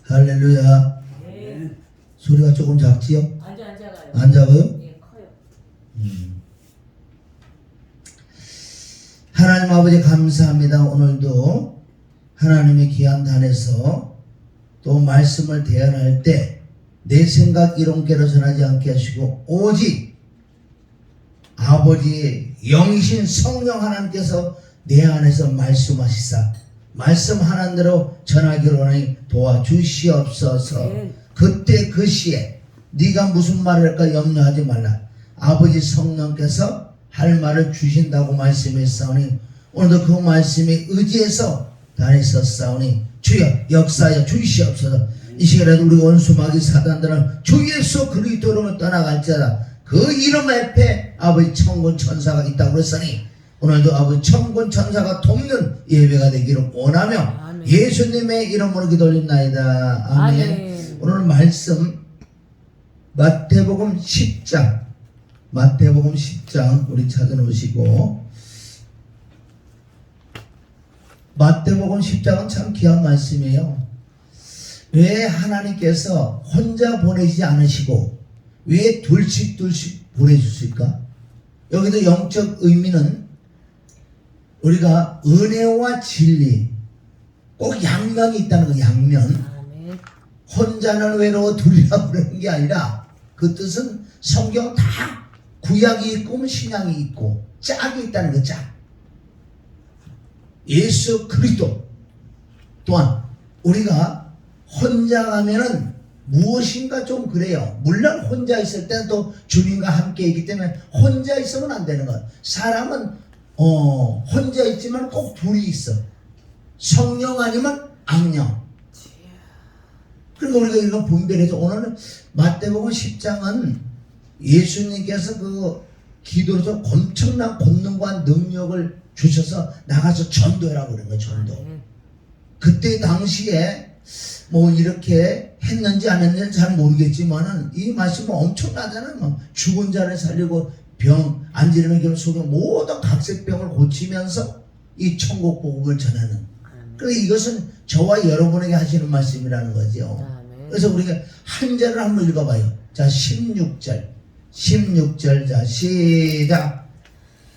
할렐루야. 네. 소리가 조금 작지요? 안 작아요. 안 작아요? 예, 커요. 하나님 아버지 감사합니다. 오늘도 하나님의 귀한 단에서 또 말씀을 대언할 때 내 생각 이론께로 전하지 않게 하시고 오직 아버지의 영이신 성령 하나님께서 내 안에서 말씀하시사 말씀 하나님대로 전하기로 하니 도와주시옵소서. 네. 그때 그 시에 네가 무슨 말을 할까 염려하지 말라. 아버지 성령께서 할 말을 주신다고 말씀했사오니 오늘도 그 말씀에 의지해서 다니서 싸우니 주여 역사하여 주시옵소서. 이 시간에도 우리 원수마귀 사단들은 주 예수 그리스도로 떠나갈지어다. 그 이름 앞에 아버지 천군 천사가 있다고 그랬으니 오늘도 아버지 천군 천사가 돕는 예배가 되기를 원하며 아멘. 예수님의 이름으로 기도드립나이다. 아멘. 아멘. 오늘 말씀 마태복음 10장 우리 찾아놓으시고 마태복음 10장은 참 귀한 말씀이에요. 왜 하나님께서 혼자 보내지 않으시고 왜 둘씩 보내주실까? 여기도 영적 의미는 우리가 은혜와 진리 꼭 양면이 있다는 거. 양면. 아멘. 혼자는 외로워 둘이라고 그러는 게 아니라 그 뜻은 성경 다 구약이 있고 신약이 있고 짝이 있다는 거. 짝. 예수 그리스도 또한 우리가 혼자 가면은 무엇인가 좀 그래요. 물론 혼자 있을 때는 또 주님과 함께 있기 때문에 혼자 있으면 안 되는 것. 사람은 혼자 있지만 꼭 둘이 있어. 성령 아니면 악령. 그러니까 우리가 이거 분별해서 오늘은 마태복음 10장은 예수님께서 그 기도로서 엄청난 권능과 능력을 주셔서 나가서 전도해라고 그런 거예요. 전도. 그때 당시에 뭐 이렇게 했는지 안 했는지 잘 모르겠지만은 이 말씀은 엄청나잖아요. 뭐 죽은 자를 살리고 병 안지르는 결 속에 모든 각색병을 고치면서 이 천국 복음을 전하는. 그래서 이것은 저와 여러분에게 하시는 말씀이라는 거죠. 그래서 우리가 한 절을 한번 읽어봐요. 자 16절 자 시작.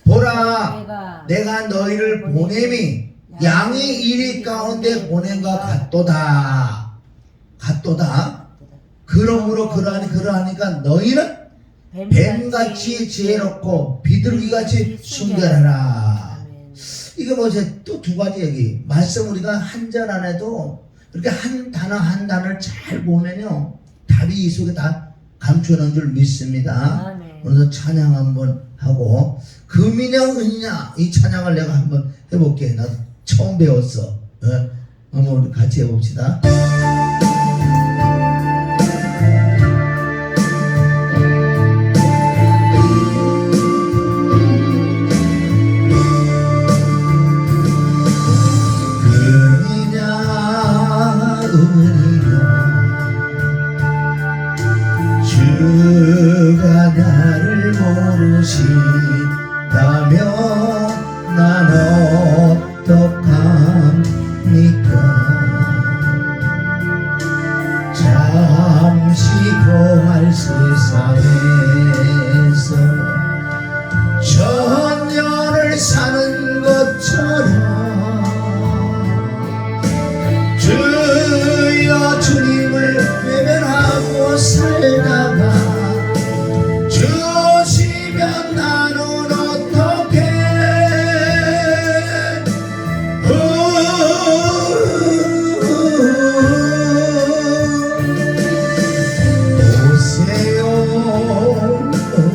보라 내가 너희를 보냄이 양이 이리 가운데 보낸과 같도다. 그러므로 그러하니까 너희는 뱀같이 지혜롭고 비둘기같이 순결하라. 이게 뭐지? 또 두 가지 얘기. 말씀 우리가 한 절 안에도 그렇게 한 단어를 잘 보면요 답이 이 속에 다 감추는 줄 믿습니다. 오늘도 찬양 한번 하고 금이냐 은이냐 이 찬양을 내가 한번 해볼게. 나도 처음 배웠어. 한번 우리 같이 해봅시다. 금이냐 은이냐 주가 나를 모르신다면 난 어떡합니까? 잠시 거할 세상에서 천년을 사는 것처럼 주여 주님을 외면하고 살다가 주시면 나는 어떡해?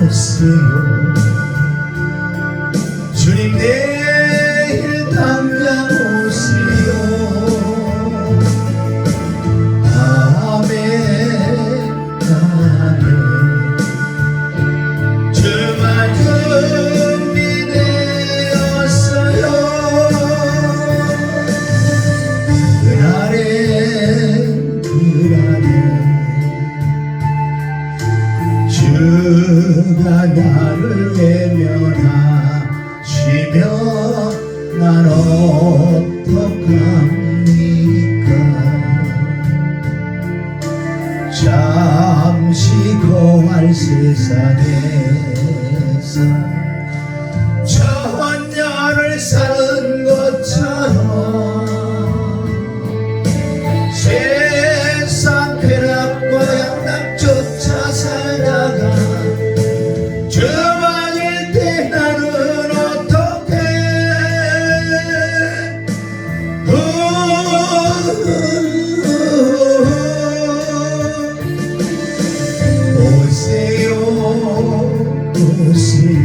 오세요 주님 내일 당장 오시오. 아멘 아멘. 주말 준비되었어요. 그날에 주가 나를 외면하시면 난 어떡합니까? 잠시 거할 세상에서 천년을 사는 것처럼 세상 쾌락과 양락조차 살다가 저만일 때 나는 어떡해. 오세요 오세요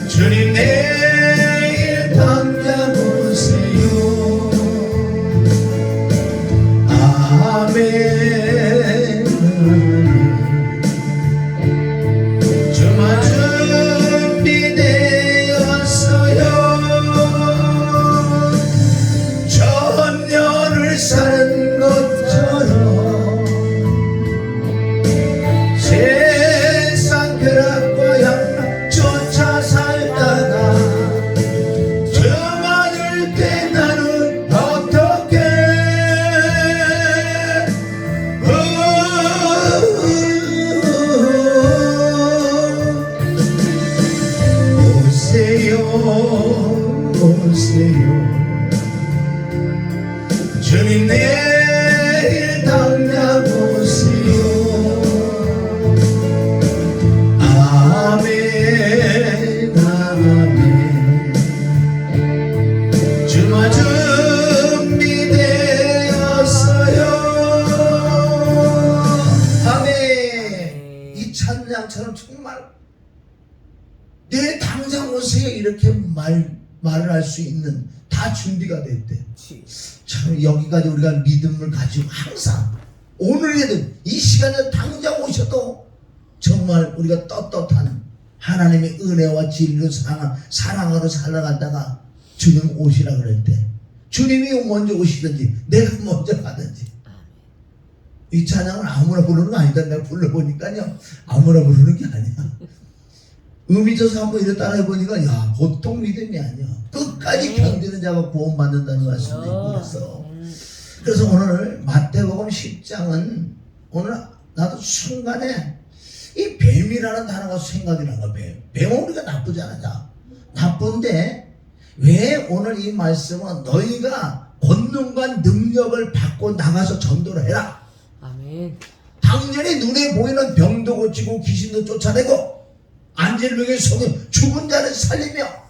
주님 내일 당장 오세요. 아멘. 주마 준비되었어요. 천년을 사는 것처럼 세상 쾌락과 양락조차 살다가 저만일 때 나는 어떡해. 오세요 오세요 주님 내일 당장 오세요. 아멘 아멘. 주마 준비되었어요. 아멘. 이 찬양처럼 정말 내일 당장 오세요 이렇게 말을 할 수 있는 다 준비가 됐대. 참 여기까지 우리가 믿음을 가지고 항상 오늘에도 이 시간에 당장 오셔도 정말 우리가 떳떳한 하나님의 은혜와 진리로 사랑으로 살아가다가 주님 오시라 그럴 때 주님이 먼저 오시든지 내가 먼저 가든지. 이 찬양은 아무나 부르는 거 아니다. 내가 불러보니까요 아무나 부르는 게 아니야. 음이져서 한번 이렇게 따라해보니까 야 보통 믿음이 아니야. 끝까지 견디는 자가 구원받는다는 말씀도 있고 그래서 오늘 마태복음 10장은 오늘 나도 순간에 이 뱀이라는 단어가 생각이 난 거야. 뱀은 우리가 나쁘지 않아. 나쁜데 왜 오늘 이 말씀은 너희가 권능과 능력을 받고 나가서 전도를 해라. 아멘. 당연히 눈에 보이는 병도 고치고 귀신도 쫓아내고 안질병에 속에 죽은 자를 살리며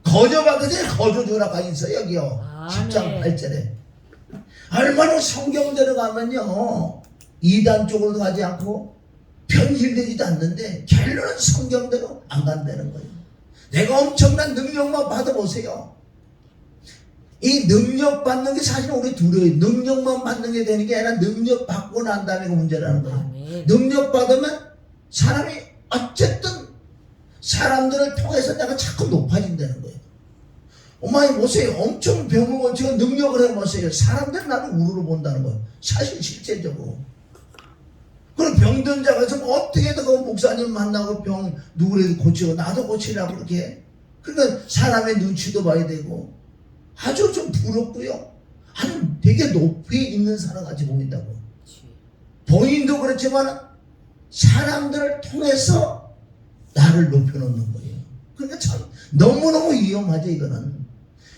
거저받으니 거저주라가 있어 여기요. 10장 8절에 얼마나 성경대로 가면요 이단 쪽으로도 가지 않고 편실되지도 않는데 결론은 성경대로 안 간다는 거예요. 내가 엄청난 능력만 받아보세요. 이 능력 받는 게 사실 우리 두려워요. 능력만 받는 게 되는 게 아니라 능력 받고 난 다음에 그 문제라는 거예요. 아멘. 능력 받으면 사람이 어쨌든 사람들을 통해서 내가 자꾸 높아진다는 거예요. 어머니 보세요. 엄청 병을 고치고 능력을 해보세요. 사람들은 나를 우르르 본다는 거예요. 사실 실제적으로. 그럼 병든 자가 있으면 어떻게든 그 목사님 만나고 병 누구라도 고치고 나도 고치라고 그렇게 해. 그러니까 사람의 눈치도 봐야 되고 아주 좀 부럽고요. 아주 되게 높이 있는 사람 같이 보인다고. 본인도 그렇지만 사람들을 통해서 나를 높여놓는 거예요. 그러니까 참 너무너무 위험하죠 이거는.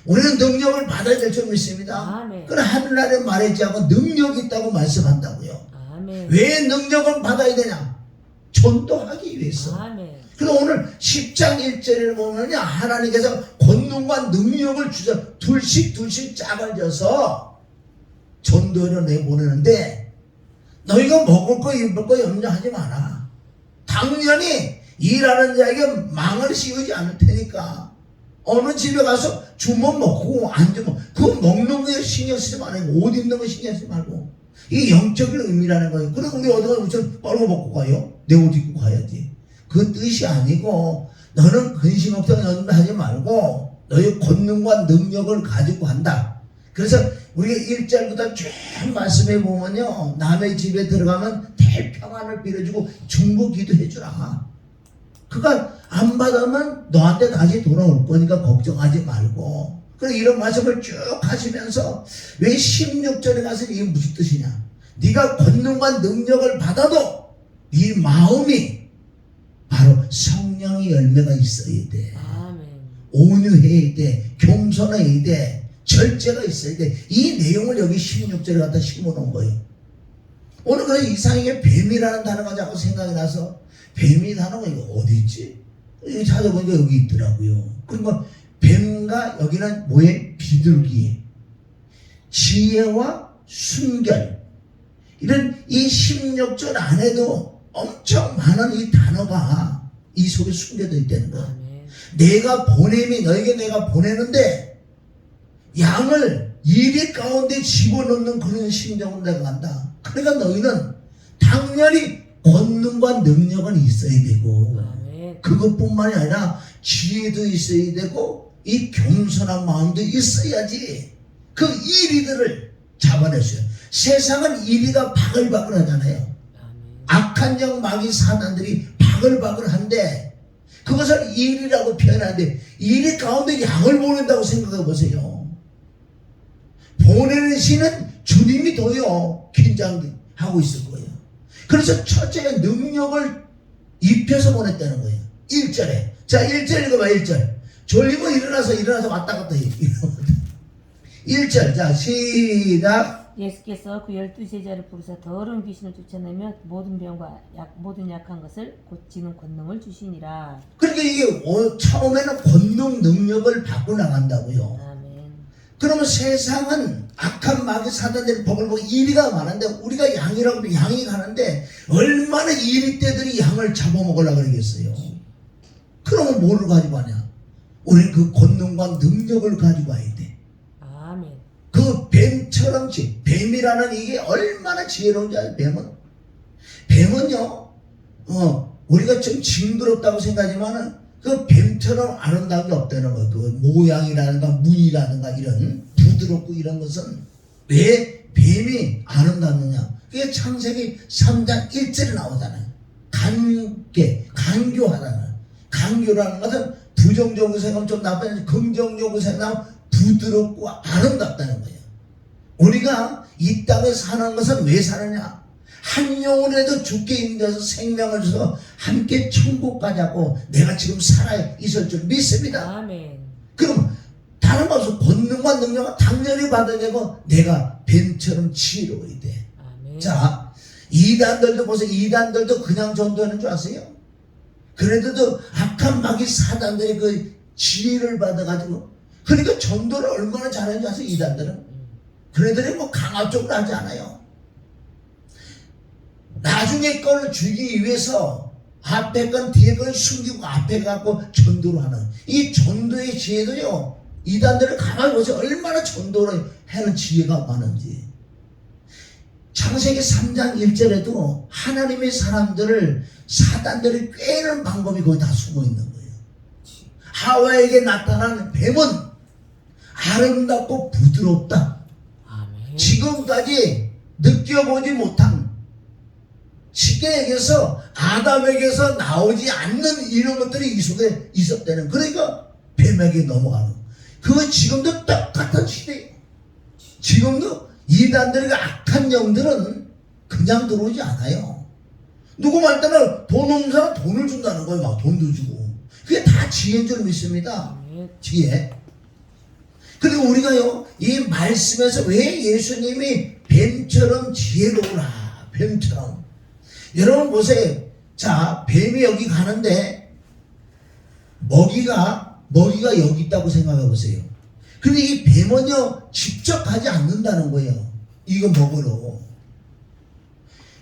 우리는 능력을 받아야 될 줄 믿습니다. 그러나 하늘나라에 말하지 않고 능력이 있다고 말씀한다고요. 아멘. 왜 능력을 받아야 되냐? 전도하기 위해서. 그래서 오늘 10장 1절을 보면요 하나님께서 권능과 능력을 주셔 둘씩 짝을 져서 전도를 내보내는데 너희가 먹을 거 입을 거 염려하지 마라. 당연히 일하는 자에게 망을 씌우지 않을 테니까 어느 집에 가서 주문 먹고 앉으면 그거 먹는 거에 신경 쓰지 말고 옷 입는 거 신경 쓰지 말고 이게 영적인 의미라는 거예요. 그럼 우리 어디 가서 무슨 빨고 먹고 가요? 내 옷 입고 가야지. 그 뜻이 아니고 너는 근심 걱정 연하지 말고 너의 권능과 능력을 가지고 한다. 그래서 우리가 1절부터 쭉 말씀해 보면요 남의 집에 들어가면 대평안을 빌어주고 중보 기도해 주라. 그가 안 받으면 너한테 다시 돌아올 거니까 걱정하지 말고. 그래 이런 말씀을 쭉 하시면서 왜 16절에 가서 이게 무슨 뜻이냐? 네가 권능과 능력을 받아도 네 마음이 바로 성령의 열매가 있어야 돼. 아멘. 온유해야 돼. 겸손해야 돼. 절제가 있어야 돼. 이 내용을 여기 16절에 갖다 심어놓은 거예요. 오늘 그래 이상하게 뱀이라는 단어가 자꾸 생각이 나서 뱀이 단어가 이거 어디 있지? 이거 찾아보니까 여기 있더라고요. 그러니까 뱀과 여기는 뭐에? 비둘기, 지혜와 순결, 이런 이 16절 안에도 엄청 많은 이 단어가 이 속에 숨겨져 있다는 거야. 아멘. 내가 보냄이 너에게 내가 보내는데 양을 이리 가운데 집어넣는 그런 심정으로 내가 간다. 그러니까 너희는 당연히 권능과 능력은 있어야 되고 아멘. 그것뿐만이 아니라 지혜도 있어야 되고 이 겸손한 마음도 있어야지 그 이리들을 잡아냈어요. 세상은 이리가 바글바글 하잖아요. 아멘. 악한 영 마귀 사단들이 바글바글한데 그것을 일이라고 표현하는데 일 가운데 양을 보낸다고 생각해 보세요. 보내는 신은 주님이 더요 긴장하고 있을 거예요. 그래서 첫째가 능력을 입혀서 보냈다는 거예요. 1절에 자 1절 읽어봐. 1절 졸리고 일어나서 왔다 갔다 해. 1절 자 시작. 예수께서 그 12제자를 부르사 더러운 귀신을 쫓아내며 모든 병과 모든 약한 것을 고치는 권능을 주시니라. 그러니까 이게 처음에는 권능 능력을 받고 나간다고요. 아멘. 그러면 세상은 악한 마귀 사단들의 법을 보고 이리가 많은데 우리가 양이라고 하면 양이 가는데 얼마나 이리떼들이 양을 잡아먹으려고 그러겠어요. 그러면 뭐를 가지고 하냐? 우리는 그 권능과 능력을 가지고 와야 돼. 아멘. 그 뱀처럼 뱀이라는 이게 얼마나 지혜로운지 알아요. 뱀은요 우리가 좀 징그럽다고 생각하지만은 그 뱀처럼 아름다운 게 없다는 거예요. 그 모양이라든가 무늬라든가 이런 부드럽고 이런 것은 왜 뱀이 아름답느냐? 그게 창세기 3장 1절에 나오잖아요. 간교하다는. 간교라는 것은 부정적으로 생각하면 좀 나쁘지, 긍정적으로 생각하면 부드럽고 아름답다는 거예요. 우리가 이 땅에 사는 것은 왜 사느냐? 한 영혼에도 죽게 인도해서 생명을 줘서 함께 천국 가자고 내가 지금 살아 있을 줄 믿습니다. 아멘. 그럼 다른 것은 권능과 능력은 당연히 받아야 되고 내가 뱀처럼 지혜로워야 돼. 아멘. 자, 이단들도 보세요. 이단들도 그냥 전도하는 줄 아세요? 그래도 악한 마귀 사단들이 그 지혜를 받아가지고 그러니까 전도를 얼마나 잘하는지 아세요? 이단들은 그네들이 뭐 강압적으로 하지 않아요. 나중에 걸 주기 위해서 앞에 건 뒤에 건 숨기고 앞에 갖고 전도를 하는 이 전도의 지혜도요 이단들을 가만히 보세요. 얼마나 전도를 하는 지혜가 많은지. 창세기 3장 1절에도 하나님의 사람들을 사단들이 꿰는 방법이 거기 다 숨어 있는 거예요. 하와에게 나타난 뱀은 아름답고 부드럽다. 아멘. 지금까지 느껴보지 못한 쉽게 얘기해서 아담에게서 나오지 않는 이런 것들이 이 속에 있었다는 그러니까 뱀에게 넘어가는 그거 지금도 똑같은 시대예요. 지금도 이단들과 악한 영들은 그냥 들어오지 않아요. 누구 말 때는 돈 없는 사람 돈을 준다는 거예요. 막 돈도 주고 그게 다 지혜인 줄 믿습니다. 아멘. 지혜. 그리고 우리가요 이 말씀에서 왜 예수님이 뱀처럼 지혜로우라 뱀처럼 여러분 보세요. 자 뱀이 여기 가는데 먹이가 여기 있다고 생각해 보세요. 근데 이 뱀은요 직접 가지 않는다는 거예요. 이거 먹으러.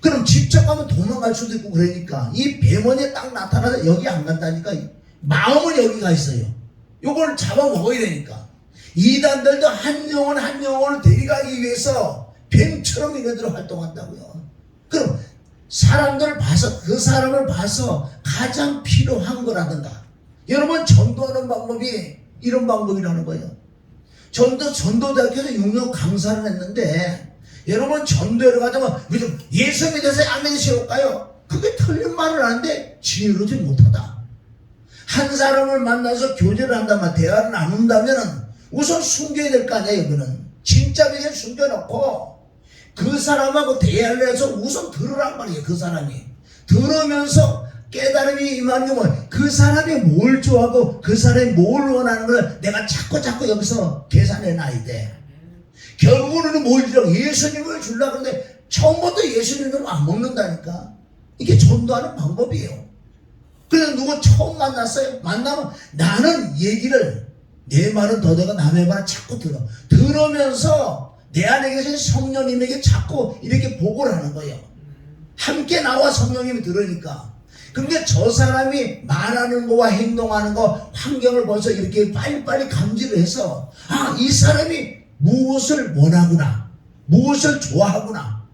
그럼 직접 가면 도망갈 수도 있고 그러니까 이 뱀원이 딱 나타나서 여기 안 간다니까 마음은 여기 가 있어요. 요걸 잡아먹어야 되니까 이단들도 한 영혼을 데려가기 위해서 뱀처럼 이네들을 활동한다고요. 그럼 사람들을 봐서 그 사람을 봐서 가장 필요한 거라든가 여러분 전도하는 방법이 이런 방법이라는 거예요. 전도대학교에서 6년 강사를 했는데 여러분 전도를 가자면 예수 믿어서 아멘 시올까요? 그게 틀린 말을 하는데 지혜로지 못하다. 한 사람을 만나서 교제를 한다면 대화를 나눈다면 우선 숨겨야 될 거 아니에요. 이거는 진짜 그냥 숨겨놓고 그 사람하고 대화를 해서 우선 들으란 말이에요. 그 사람이 들으면서 깨달음이 임하는 건 그 사람이 뭘 좋아하고 그 사람이 뭘 원하는 걸 내가 자꾸 여기서 계산해 놔야 돼. 결국은 뭘 주려고 예수님을 주려고 그러는데 처음부터 예수님을 안 먹는다니까. 이게 전도하는 방법이에요. 그래서 누구 처음 만났어요? 만나면 나는 얘기를 내 말은 더더가 남의 말은 자꾸 들으면서 내 안에 계신 성령님에게 자꾸 이렇게 보고를 하는 거예요. 함께 나와 성령님이 들으니까. 그러니까 저 사람이 말하는 거와 행동하는 거 환경을 벌써 이렇게 빨리빨리 감지를 해서 아, 이 사람이 무엇을 원하구나, 무엇을 좋아하구나.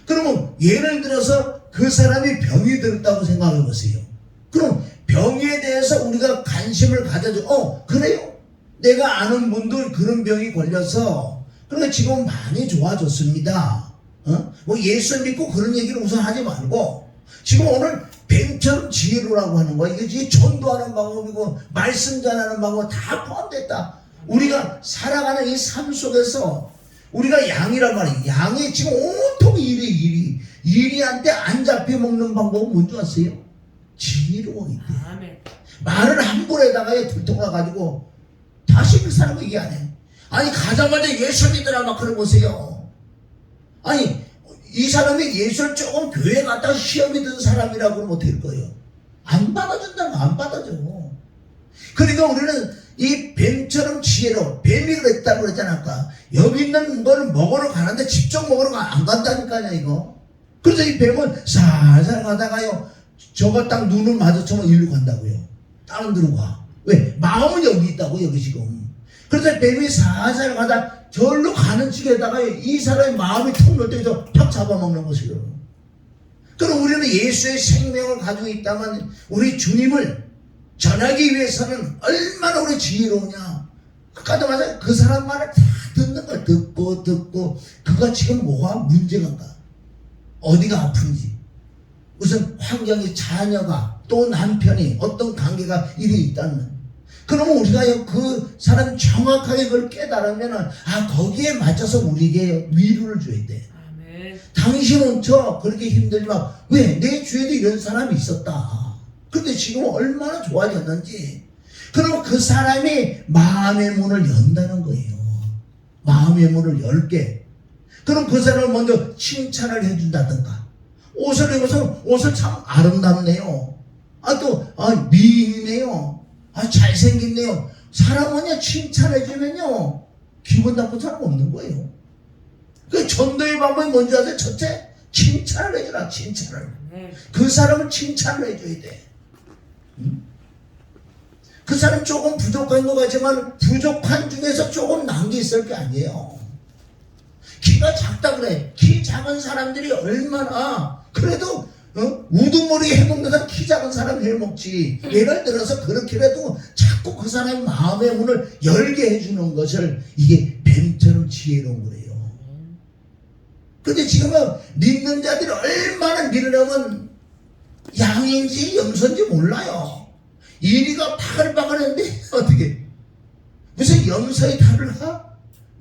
그러면 예를 들어서 그 사람이 병이 들었다고 생각해 보세요. 그럼 병에 대해서 우리가 관심을 가져줘. 그래요? 내가 아는 분들 그런 병이 걸려서 그러니까 지금 많이 좋아졌습니다. 뭐 예수 믿고 그런 얘기를 우선 하지 말고 지금 오늘 뱀처럼 지혜로라고 하는 거야. 이게 전도하는 방법이고 말씀 전하는 방법 다 포함됐다. 우리가 살아가는 이 삶 속에서 우리가 양이란 말이에요. 양이 지금 온통 일이한테 안 잡혀 먹는 방법은 뭔지 아세요? 지혜로워야 돼. 아멘. 말을 함부로에다가 들통나 가지고 다시 그 사람은 얘기 안 해. 아니 가자마자 예수 믿으라 막 그러 보세요. 아니 이 사람이 예수를 조금 교회 갔다가 시험이 든 사람이라고 그러면 어떻게 될 거예요? 안 받아준다면 안 받아줘. 그러니까 우리는 이 뱀처럼 지혜로 뱀이 그랬다고 그랬잖아. 아까 여기 있는 거를 먹으러 가는데 직접 먹으러 안 간다니까요 이거. 그래서 이 뱀은 살살 가다가요 저거 딱 눈을 마주치면 일로 간다고요. 다른 데로 가. 왜? 마음은 여기 있다고 여기 지금. 그래서 뱀이 살살 가다 절로 가는 cik에다가 이 사람의 마음이 툭 넣을 때에서 팍 잡아먹는 것이요. 그럼 우리는 예수의 생명을 가지고 있다면 우리 주님을 전하기 위해서는 얼마나 우리 지혜로우냐. 아까도 말했 그 사람 말을 다 듣는 걸 듣고 그가 지금 뭐가 문제가인가, 어디가 아픈지, 무슨 환경이, 자녀가 또 남편이 어떤 관계가 이래 있다는. 그러면 우리가 그 사람 정확하게 그걸 깨달으면 거기에 맞춰서 우리에게 위로를 줘야 돼. 아멘. 당신은 그렇게 힘들지만 왜? 내 주위에도 이런 사람이 있었다. 근데 지금 얼마나 좋아졌는지. 그럼 그 사람이 마음의 문을 연다는 거예요. 마음의 문을 열게. 그럼 그 사람을 먼저 칭찬을 해준다든가. 옷을 입어서 옷을 참 아름답네요. 미인이네요. 잘생겼네요. 사람은요 칭찬해주면요 기분 나쁜 사람 없는 거예요. 그 전도의 방법이 뭔지 아세요? 첫째, 칭찬을 해주라. 칭찬을. 그 사람을 칭찬을 해줘야 돼. 그 사람 조금 부족한 것 같지만 부족한 중에서 조금 난 게 있을 게 아니에요. 키가 작다 그래. 키 작은 사람들이 얼마나 그래도 우두머리 해먹는 사람 키 작은 사람 해먹지. 예를 들어서 그렇게라도 자꾸 그 사람의 마음의 문을 열게 해주는 것을 이게 뱀처럼 지혜로운 거예요. 근데 지금은 믿는 자들이 얼마나 믿으려면 양인지 염소인지 몰라요. 이리가 바글바글했는데 어떻게 무슨 염소의 탈을 가?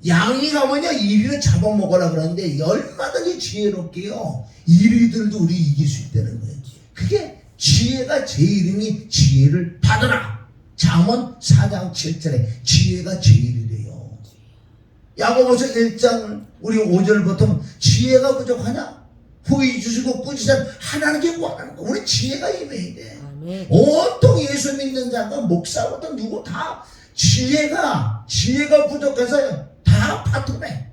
양이 가면요 이리를 잡아먹으라 그러는데 얼마든지 지혜롭게요 이리들도 우리 이길 수 있다는 거예요. 그게 지혜가 제 이름이 지혜를 받으라. 잠언 4장 7절에 지혜가 제일이래요. 야고보서 1장 우리 5절부터 지혜가 부족하냐? 후이 주시고 꾸짖으면 하나님께 구하라는 거. 우리 지혜가 임해야 돼. 아멘. 온통 예수 믿는 자가 목사부터 누구 다 지혜가 부족해서 다 파토네.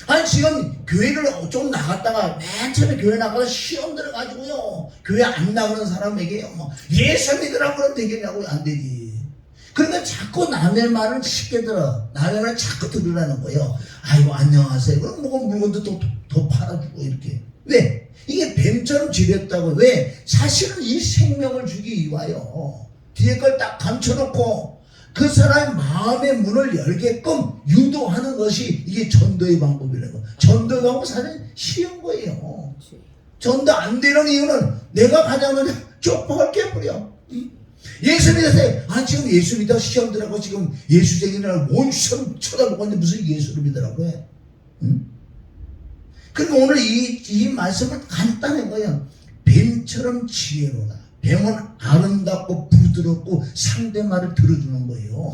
아니 지금 교회를 좀 나갔다가 맨 처음에 교회 나가서 시험 들어가지고요 교회 안 나가는 사람에게 예수 믿으라고 그러면 되겠냐고. 안 되지. 그러니까 자꾸 남의 말을 쉽게 들어. 남의 말을 자꾸 들으라는 거예요. 아이고 안녕하세요. 그럼 물건도 더 팔아주고 이렇게. 왜? 이게 뱀처럼 지렸다고. 왜? 사실은 이 생명을 주기 위하여 뒤에 걸 딱 감춰놓고 그 사람의 마음의 문을 열게끔 유도하는 것이 이게 전도의 방법이라는 거. 전도의 방법 사실 쉬운 거예요. 전도 안 되는 이유는 내가 가자마자 쪽박을 깨버려. 예수 믿으세요. 지금 예수 믿어 시험 들어가고 지금 예수쟁이라고 온 시험 쳐다보고 있는데 무슨 예수를 믿으라고 해? 응? 그리고 오늘 이 말씀은 간단한 거예요. 뱀처럼 지혜로다. 뱀은 아름답고 부드럽고 상대 말을 들어주는 거예요.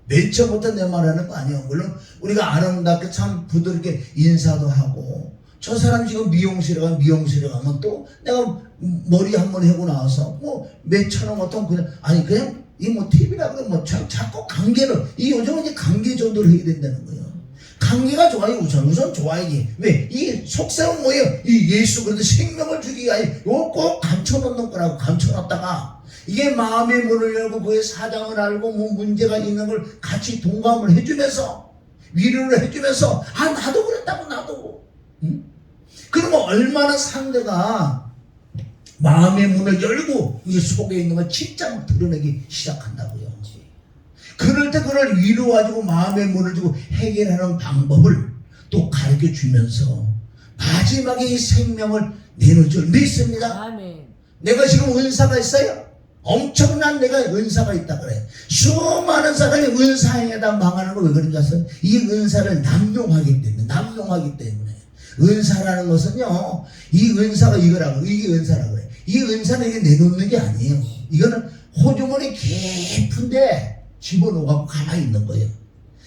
맨 처음부터 내 말하는 거 아니에요. 물론 우리가 아름답게 참 부드럽게 인사도 하고, 저 사람 지금 미용실에 가면 또 내가 머리 한번 하고 나와서 뭐 몇천원 어떤 그냥 아니 그냥 이 뭐 TV라 그래 뭐 자꾸 관계를 이 요즘은 이제 관계 전도를 해야 된다는 거예요. 관계가 좋아요. 우선 좋아야지. 왜? 이 속셈은 뭐예요? 이 예수 그리스도 생명을 주기 위하여 이거 꼭 감춰놓는 거라고. 감춰놨다가 이게 마음의 문을 열고 그의 사정을 알고 뭐 문제가 있는 걸 같이 동감을 해주면서 위로를 해주면서 아 나도 그랬다고 나도. 응? 그러면 얼마나 상대가 마음의 문을 열고 이 속에 있는 걸 진짜 막 드러내기 시작한다고요. 그럴 때 그걸 위로가지고 마음의 문을 주고 해결하는 방법을 또 가르쳐 주면서 마지막에 이 생명을 내놓을 줄 믿습니다. 아멘. 내가 지금 은사가 있어요. 엄청난 내가 은사가 있다 그래. 수많은 사람이 은사에다 망하는 거 왜 그런지 아세요? 이 은사를 남용하기 때문에. 은사라는 것은요, 이 은사가 이거라고, 이게 은사라고 그래. 이 은사는 이게 내놓는 게 아니에요. 이거는 호주머니 깊은데 집어넣어가고 가만히 있는 거예요.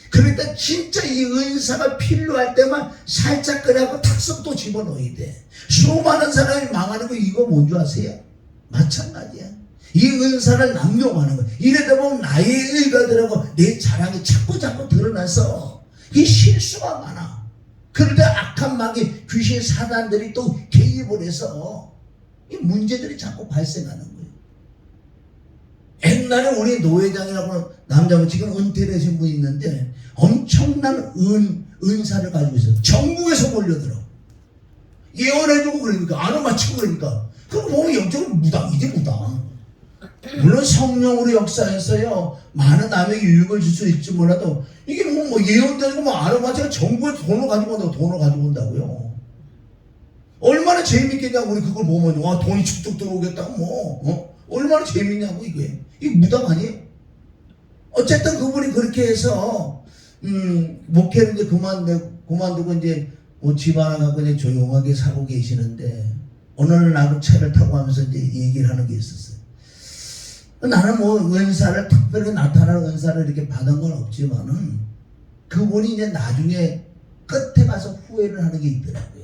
그러니까 진짜 이 은사가 필요할 때만 살짝 꺼내고 탁석 또 집어넣어야 돼. 수많은 사람이 망하는 거 이거 뭔지 아세요? 마찬가지야. 이 은사를 남용하는 거야. 이러다 보면 나의 의가들하고 내 자랑이 자꾸 드러나서 이 실수가 많아. 그러다 악한 마귀 귀신 사단들이 또 개입을 해서 이 문제들이 자꾸 발생하는 거예요. 옛날에 우리 노회장이라고 남자분 지금 은퇴를 하신 분이 있는데 엄청난 은사를 가지고 있어요. 전국에서 몰려들어. 예언해주고 그러니까 안 맞추고 그러니까 그럼 보면 영적으로 무당이지 무당. 물론 성령으로 역사했어요. 많은 남에게 유익을 줄 수 있지 몰라도 이게 뭐 예언되고 뭐 알아맞히가 전국에 돈을 가지고 온다고요. 얼마나 재밌겠냐고. 우리 그걸 보면 와 돈이 축축 들어오겠다고 뭐 얼마나 재밌냐고. 이게 무당 아니에요? 어쨌든 그분이 그렇게 해서 목회를 이제 그만두고 이제 집 하나 갖고 이제 조용하게 살고 계시는데 어느 날 나도 차를 타고 하면서 이제 얘기를 하는 게 있었어요. 나는 뭐 은사를 특별히 나타나는 은사를 이렇게 받은 건 없지만은 그분이 이제 나중에 끝에 가서 후회를 하는 게 있더라고요.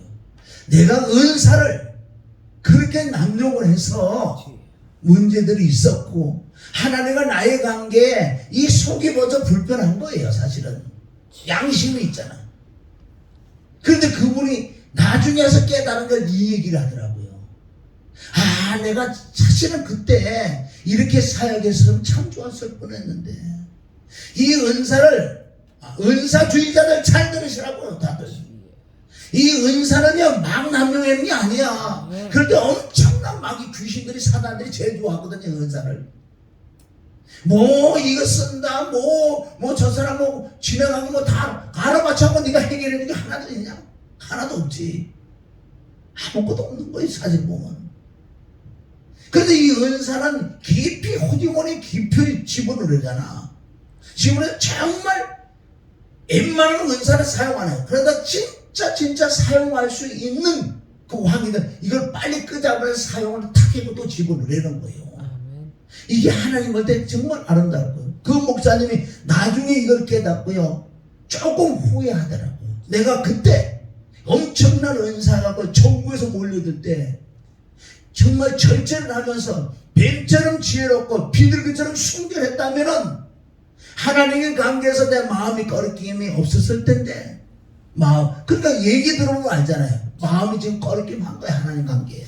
내가 은사를 그렇게 남용을 해서 문제들이 있었고 하나님과 나의 관계에 이 속이 먼저 불편한 거예요. 사실은 양심이 있잖아. 그런데 그분이 나중에 와서 깨달은 걸 이 얘기를 하더라고요. 아 내가 사실은 그때 이렇게 사역했으면 참 좋았을 뻔했는데 이 은사를 은사주의자들 잘 들으시라고요. 다들 이 은사는요 막 남용하는 게 아니야. 그런데 엄청난 마귀 귀신들이 사단들이 제일 좋아하거든요. 은사를 뭐 이거 쓴다 뭐 저 사람 뭐 진행하고 뭐 다 알아맞혀하고 네가 해결하는 게 하나도 있냐? 하나도 없지. 아무것도 없는 거예요. 사실 보면. 그런데 이 은사는 깊이 호주머니 깊이 집어넣으려잖아. 집어넣어 정말 웬만하면 은사를 사용 안 해요. 그러다 진짜 사용할 수 있는 그 확인을 이걸 빨리 끄잡아서 사용을 탁 하고 또 집어넣으려는 거예요. 이게 하나님 볼 때 정말 아름답고요. 그 목사님이 나중에 이걸 깨닫고요. 조금 후회하더라고요. 내가 그때 엄청난 은사 갖고 전국에서 몰려들 때 정말 절제를 하면서 뱀처럼 지혜롭고 비둘기처럼 순결했다면은 하나님의 관계에서 내 마음이 꺼리낌이 없었을 텐데 그러니까 얘기 들어보면 알잖아요. 마음이 지금 꺼리낌 한 거야. 하나님 관계에.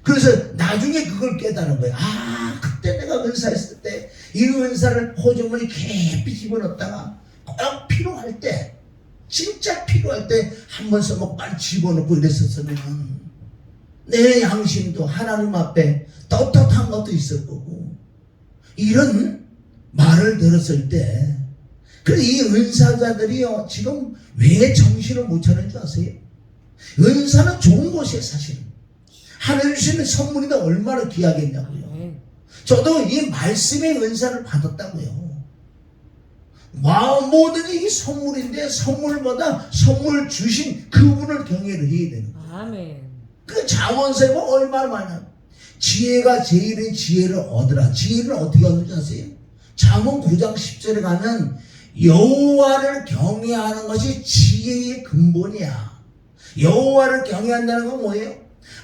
그래서 나중에 그걸 깨달은 거예요. 아 그때 내가 은사했을 때 이 은사를 호주머니 깊이 집어넣다가 꼭 필요할 때 진짜 필요할 때 한 번 써먹고 빨리 집어넣고 이랬었으면 내 양심도 하나님 앞에 떳떳한 것도 있을 거고 이런 말을 들었을 때 그래서 이 은사자들이요 지금 왜 정신을 못 차리는 줄 아세요? 은사는 좋은 것이에요. 사실은 하나님 주시는 선물이 얼마나 귀하겠냐고요. 저도 이 말씀의 은사를 받았다고요. 모든 게 선물인데 선물보다 선물 주신 그분을 경외를 해야 되는 거예요. 아멘. 그 자원세가 얼마나 많아. 지혜가 제일의 지혜를 얻으라. 지혜를 어떻게 얻는지 아세요? 잠언 9장 10절에 가면 여호와를 경외하는 것이 지혜의 근본이야. 여호와를 경외한다는 건 뭐예요?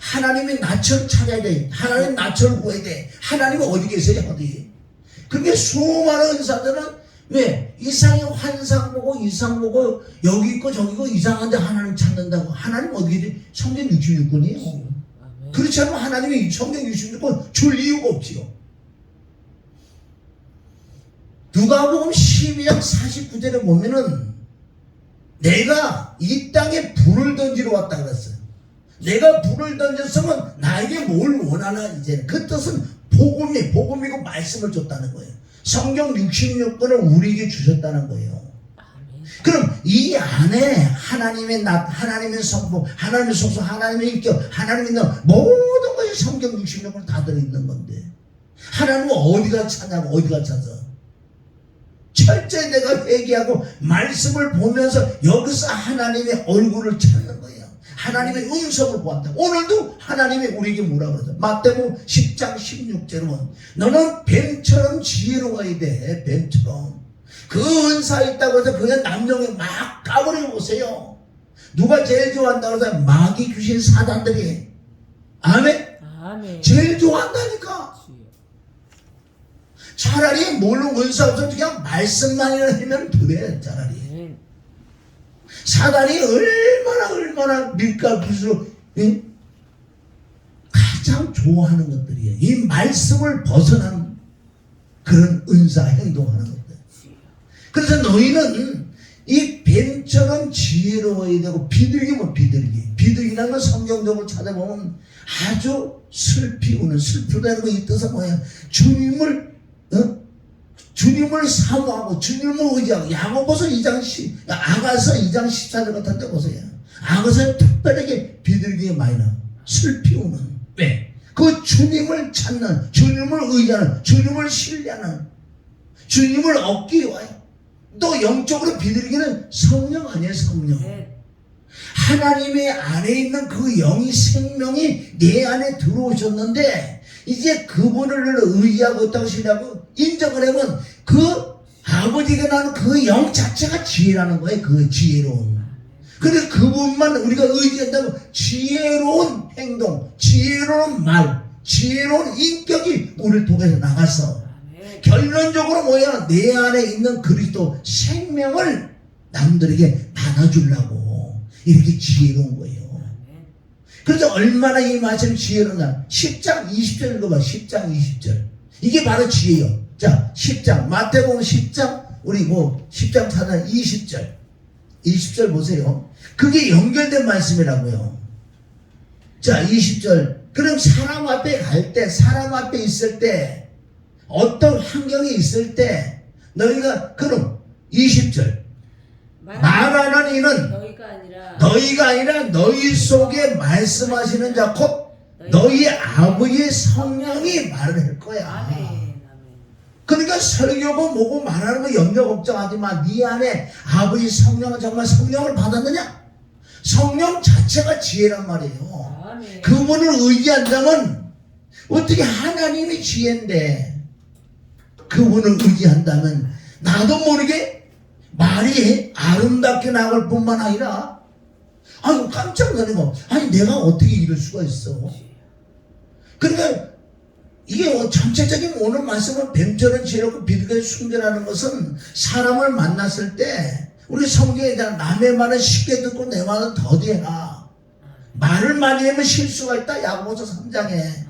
하나님의 낯을 찾아야 돼. 하나님 낯을 구해야 돼. 하나님은 어디 계세요? 어디? 그게 수많은 은사들은 왜? 이상의 환상 보고 이상 보고 여기 있고 저기 있고 이상한데 하나님 찾는다고. 하나님 어디 계세요? 성경 66권이에요. 그렇지 않으면 하나님이 성경 66권 줄 이유가 없지요. 누가복음 12장 49절에 보면은 내가 이 땅에 불을 던지러 왔다 그랬어요. 내가 불을 던졌으면 나에게 뭘 원하나 이제 그 뜻은 복음이고 말씀을 줬다는 거예요. 성경 66권을 우리에게 주셨다는 거예요. 그럼 이 안에 하나님의 낫, 하나님의 성품, 하나님의 속성, 하나님의 인격, 하나님의 모든 것이 성경 66권 다 들어있는 건데 하나님은 어디가 찾냐고 어디가 찾아. 철저히 내가 회개하고 말씀을 보면서 여기서 하나님의 얼굴을 찾는 거예요. 하나님의 음성을 보았다. 오늘도 하나님이 우리에게 뭐라 그러죠? 마태복음 10장 16절에 보면 너는 뱀처럼 지혜로워야 돼. 뱀처럼. 그 은사 있다고 해서 그냥 남녀에 막 까버려 보세요. 누가 제일 좋아한다고 해서 마귀 귀신 사단들이. 아멘? 아멘. 제일 좋아한다니까. 차라리 물론 은사 없어도 그냥 말씀만 하면 돼. 차라리. 사단이 얼마나 밀가부수 가장 좋아하는 것들이에요. 이 말씀을 벗어난 그런 은사 행동하는 것들. 그래서 너희는 이 뱀처럼 지혜로워야 되고 비둘기면 비둘기라는 건 성경적으로 찾아보면 아주 슬프다는 거 이 뜻은 뭐야? 주님을 사모하고 주님을 의지하고 야고보서 2장 아가서 2장 14절 같은데 보세요. 아가서에 특별하게 비둘기가 많이 나와. 슬피 우는. 왜? 그 주님을 찾는, 주님을 의지하는, 주님을 신뢰하는, 주님을 얻기 위하여. 또 영적으로 비둘기는 성령 아니에요, 성령. 하나님의 안에 있는 그 영이 생명이 내 안에 들어오셨는데 이제 그분을 의지하고 있다고 신뢰하고 인정을 하면 그 아버지가 나는 그 영 자체가 지혜라는 거예요. 그 지혜로운. 그래서 그분만 우리가 의지한다면 지혜로운 행동, 지혜로운 말, 지혜로운 인격이 우리를 통해서 나가서 결론적으로 뭐야? 내 안에 있는 그리스도 생명을 남들에게 나눠주려고 이렇게 지혜로운 거예요. 그래서 얼마나 이 말씀이 지혜로우냐. 10장 20절 읽어봐. 10장 20절. 이게 바로 지혜예요. 자, 10장. 마태복음 10장. 우리 10장 찾아 20절. 20절 보세요. 그게 연결된 말씀이라고요. 자, 20절. 그럼 사람 앞에 갈 때, 사람 앞에 있을 때, 어떤 환경에 있을 때, 너희가, 그럼 20절. 말하는 이는 너희가 아니라 너희 속에 말씀하시는 자 곧 너희 아버지의 성령이 말을 할 거야. 그러니까 설교고 뭐고 말하는 거 염려 걱정하지 마. 네 안에 아버지 성령은 정말 성령을 받았느냐? 성령 자체가 지혜란 말이에요. 그분을 의지한다면 어떻게 하나님이 지혜인데 그분을 의지한다면 나도 모르게 말이 아름답게 나올 뿐만 아니라 아유 깜짝 놀라고 아니 내가 어떻게 이럴 수가 있어. 그러니까 이게 전체적인 오늘 말씀은 뱀처럼 지혜롭고 비둘기의 숭배라는 것은 사람을 만났을 때 우리 성경에 대한 남의 말은 쉽게 듣고 내 말은 더디해라. 말을 많이 하면 실수가 있다. 야고보서 3장에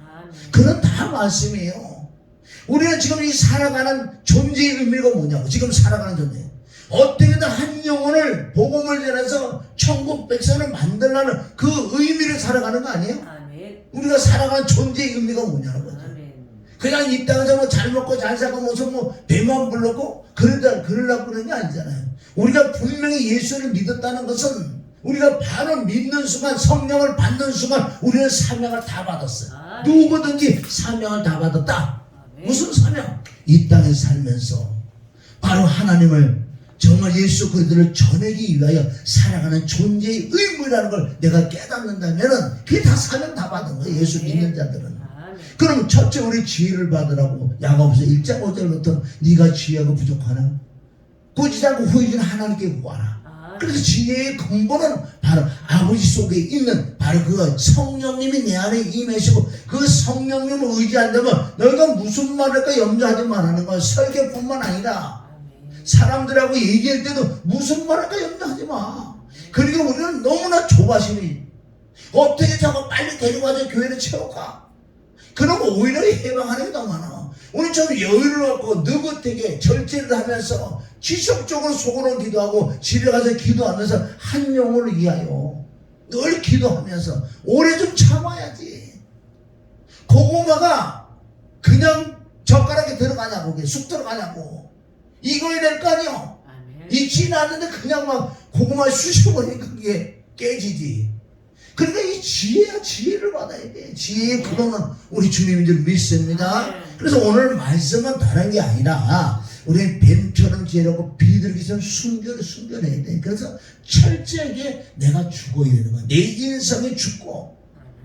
그런 다 말씀이에요. 우리는 지금 이 살아가는 존재의 의미가 뭐냐고. 지금 살아가는 존재 어떻게든 한 영혼을 복음을 전해서 천국 백성을 만들라는 그 의미를 살아가는 거 아니에요? 우리가 살아가는 존재의 의미가 뭐냐는 거죠. 그냥 이 땅에서 뭐 잘 먹고 잘 살고 무슨 뭐 배만 불렀고 그러려고 그러는 게 아니잖아요. 우리가 분명히 예수를 믿었다는 것은 우리가 바로 믿는 순간 성령을 받는 순간 우리는 사명을 다 받았어요. 누구든지 사명을 다 받았다. 무슨 사명? 이 땅에 살면서 바로 하나님을 정말 예수 그리스도를 전하기 위하여 살아가는 존재의 의무라는 걸 내가 깨닫는다면은 그게 다 사명 다 받은 거예요. 예수 믿는 자들은. 그럼 첫째 우리 지혜를 받으라고 야고보서 1장 5절부터 네가 지혜가 부족하나 꾸짖지 않고 후회진 하나님께 구하라. 그래서 지혜의 근본은 바로 아버지 속에 있는 바로 그 성령님이 내 안에 임하시고 그 성령님을 의지한다면 너희가 무슨 말을 할까 염려하지 말라는 거야. 설교뿐만 아니라 사람들하고 얘기할 때도 무슨 말을 할까 염려하지 마. 그리고 우리는 너무나 조바심이 어떻게 저거 빨리 데려가서 교회를 채울까. 그러면 오히려 해방하는 게 더 많아. 우리 좀 여유롭고 느긋하게 절제를 하면서 지속적으로 속으로 기도하고 집에 가서 기도하면서 한 영혼을 위하여 늘 기도하면서 오래 좀 참아야지. 고구마가 그냥 젓가락에 들어가냐고, 쑥 들어가냐고. 익어야 될 거 아니요. 익지 않는데 그냥 막 고구마 쑤셔버리니까 그게 깨지지. 그러니까 이 지혜야, 지혜를 받아야 돼. 지혜의 근원은 우리 주님인 줄 믿습니다. 그래서 오늘 말씀은 다른 게 아니라 우리는 뱀처럼 지혜롭고 비둘기처럼 순결해야 돼. 그래서 철저하게 내가 죽어야 되는 거야. 내 인성이 죽고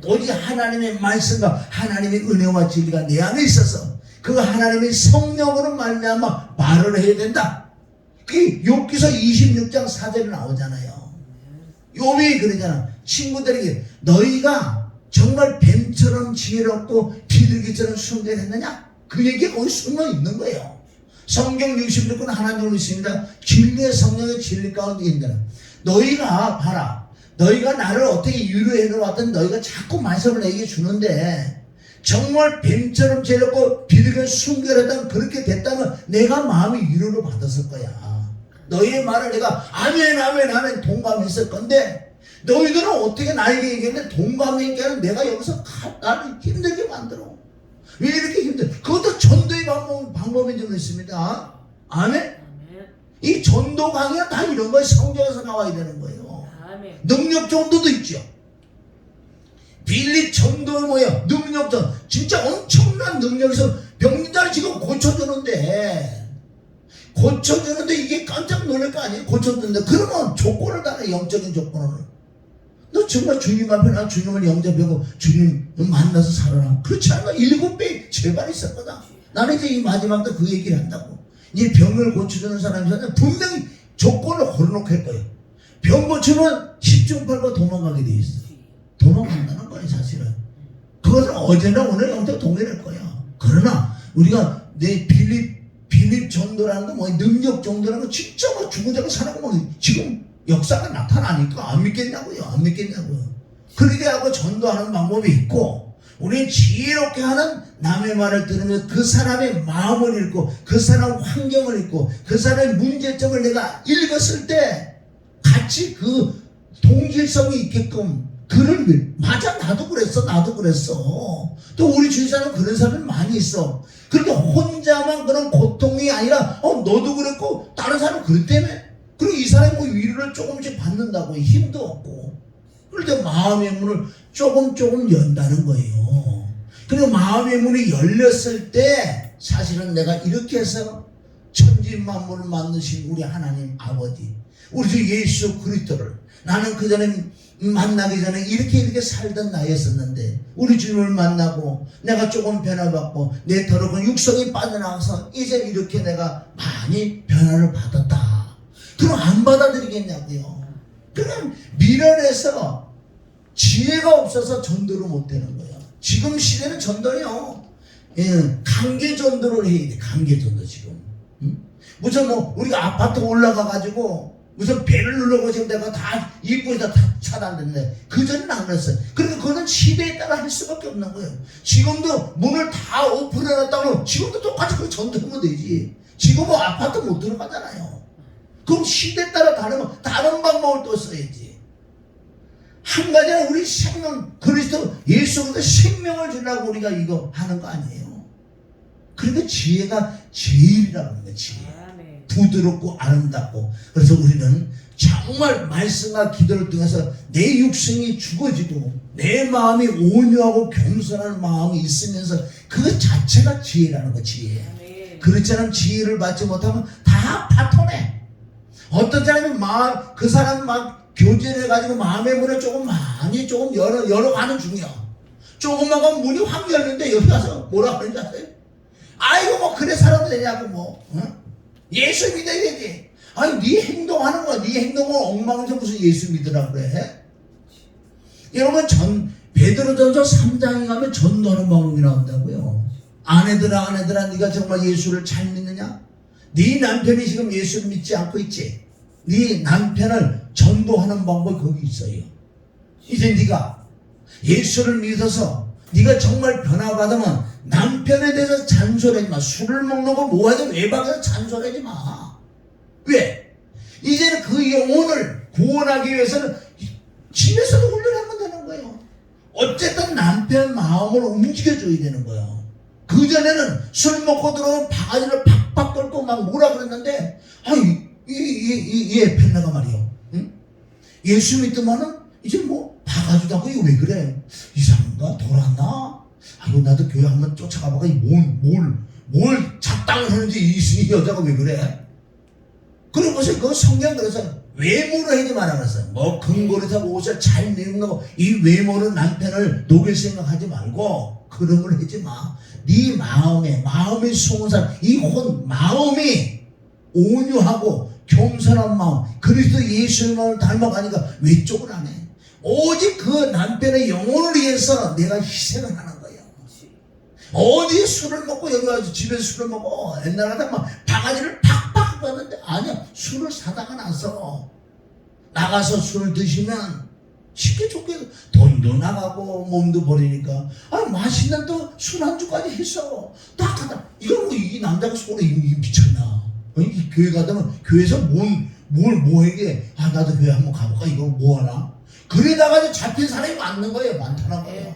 오직 하나님의 말씀과 하나님의 은혜와 진리가 내 안에 있어서 그 하나님의 성령으로 말미암아 말을 해야 된다. 그게 욥기서 26장 4절에 나오잖아요. 욥이 그러잖아. 친구들에게 너희가 정말 뱀처럼 지혜롭고 비둘기처럼 순결했느냐? 그 얘기가 거기 숨어 있는 거예요. 성경 66권 하나님을 믿습니다. 진리의 성령의 진리 가운데 있는 너희가 봐라. 너희가 나를 어떻게 유료해 놓았든 너희가 자꾸 말씀을 내게 주는데 정말 뱀처럼 지혜롭고 비둘기처럼 순결했다면 그렇게 됐다면 내가 마음이 위로를 받았을 거야. 너희의 말을 내가 아멘 동감했을 건데 너희들은 어떻게 나에게 얘기했는데 동감했기에는 내가 여기서 나를 힘들게 만들어. 왜 이렇게 힘들어? 그것도 전도의 방법인 줄 믿습니다. 아멘? 이 전도 강의는 다 이런 거예요. 성경에서 나와야 되는 거예요. 능력 전도도 있죠. 빌립 전도는 뭐예요? 능력 전 진짜 엄청난 능력에서 병자를 지금 고쳐주는데 이게 깜짝 놀랄 거 아니에요? 고쳐주는데 그러면 조건을 달아. 영적인 조건을. 너 정말 주님 앞에 나 주님을 영접하고 주님 만나서 살아라. 그렇지 않아? 7배 제발 있을 거다. 나는 이제 이 마지막 때 그 얘기를 한다고. 이 병을 고쳐주는 사람이 분명히 조건을 걸어놓고 할 거예요. 병 고치면 10중 8구 도망가게 돼 있어. 도망간다는 거예요, 사실은. 그것은 어제나 오늘 영적 동일할 거야. 그러나 우리가 내 빌립 정도라는 거, 뭐 능력 정도라는 거 진짜 뭐 죽은 자가 살아고 뭐 지금 역사가 나타나니까 안 믿겠냐고요. 안 믿겠냐고요. 그렇게 하고 전도하는 방법이 있고 우리는 지혜롭게 하는 남의 말을 들으면 그 사람의 마음을 읽고 그 사람 환경을 읽고 그 사람의 문제점을 내가 읽었을 때 같이 그 동질성이 있게끔 그를 맞아 나도 그랬어 또 우리 주위 사람 그런 사람이 많이 있어. 그렇게 혼자만 그런 고통이 아니라 너도 그랬고 다른 사람 그랬다며. 그리고 이 사람이 뭐 위로를 조금씩 받는다고 힘도 없고. 그런데 마음의 문을 조금 연다는 거예요. 그리고 마음의 문이 열렸을 때 사실은 내가 이렇게 해서 천지만물을 만드신 우리 하나님 아버지 우리 주 예수 그리스도를 나는 그전에 만나기 전에 이렇게 살던 나였었는데 우리 주님을 만나고 내가 조금 변화받고 내 더러운 육성이 빠져나가서 이제 이렇게 내가 많이 변화를 받았다. 그럼 안 받아들이겠냐고요. 그럼 미련해서 지혜가 없어서 전도를 못하는 거예요. 지금 시대는 전도요. 강제 전도를 해야 돼. 강제 전도 지금. 무슨 뭐 우리가 아파트 올라가가지고 무슨 배를 누르고 지금 내가 다 입구에다 다 차단됐네. 그전에는 안 그랬어요. 그러니까 그거는 시대에 따라 할 수밖에 없는 거예요. 지금도 문을 다 오픈해놨다고 지금도 똑같이 그 전도하면 되지. 지금은 아파트 못 들어가잖아요. 그럼 시대에 따라 다른 방법을 또 써야지. 한 가지는 우리 생명 그리스도 예수 그리스도 생명을 주려고 우리가 이거 하는 거 아니에요. 그러니까 지혜가 제일이라고 하는 거예요. 지혜. 부드럽고 아름답고. 그래서 우리는 정말 말씀과 기도를 통해서 내 육성이 죽어지고 내 마음이 온유하고 겸손한 마음이 있으면서 그 자체가 지혜라는 거. 지혜. 그렇지 않으면 지혜를 받지 못하면 다 파토내. 어떤 사람이 그 사람 막 교제해가지고 마음의 문을 조금 많이 조금 열어가는 중이야. 조금만 가면 문이 확 열는데 여기 가서 뭐라 그러는지 아세요? 아이고 뭐 그래 살아도 되냐고 뭐. 예수 믿어야 되지. 아니 네 행동하는 거야. 네 행동은 엉망에서 무슨 예수 믿으라 그래? 여러분 베드로전서 3장에 가면 전도하는 방법이 나온다고요. 아내들아 네가 정말 예수를 잘 믿느냐? 네 남편이 지금 예수를 믿지 않고 있지? 네 남편을 전도하는 방법이 거기 있어요. 이제 네가 예수를 믿어서 네가 정말 변화받으면 남편에 대해서 잔소리하지 마. 술을 먹는 거 뭐하든 외박해서 잔소리하지 마. 왜? 이제는 그 영혼을 구원하기 위해서는 집에서도 훈련하면 되는 거예요. 어쨌든 남편 마음을 움직여줘야 되는 거예요. 그전에는 술 먹고 들어오면 바가지를 팍팍 긁고 막 뭐라 그랬는데 이 에펜나가 말이요. 응? 예수 믿더만은 이제 뭐 바가지도 하고 이거 왜 그래? 이상한가? 돌았나? 아이고 나도 교회 한번 쫓아가봐가 뭘 작당을 하는지 이 여자가 왜 그래? 그런 것을 그 성경 그래서 외모를 하지 말아 그랬어요. 뭐 근거리에서 옷을 잘 입는 거 이 외모는 남편을 녹일 생각하지 말고 그런 걸 하지 마. 네 마음이 속은 사람 마음이 온유하고 겸손한 마음 그리스도 예수의 마음을 닮아가니까 외쪽을 안 해. 오직 그 남편의 영혼을 위해서 내가 희생을 하는 거예요. 어디 술을 먹고 여기 와서 집에서 술을 먹어. 옛날에 막 바가지를 팍팍 받는데 아니야. 술을 사다가 나가서 술을 드시면 쉽게 좋게 돈도 나가고 몸도 버리니까 맛있는 또 술 안주까지 했어. 딱 하다 이걸 뭐 이 남자가 속으로 이 미쳤나. 이 교회 가다면 교회에서 뭐에게 나도 교회 한번 가볼까 이거 뭐하나. 그러다가 잡힌 사람이 많는 거예요. 많다는 거예요.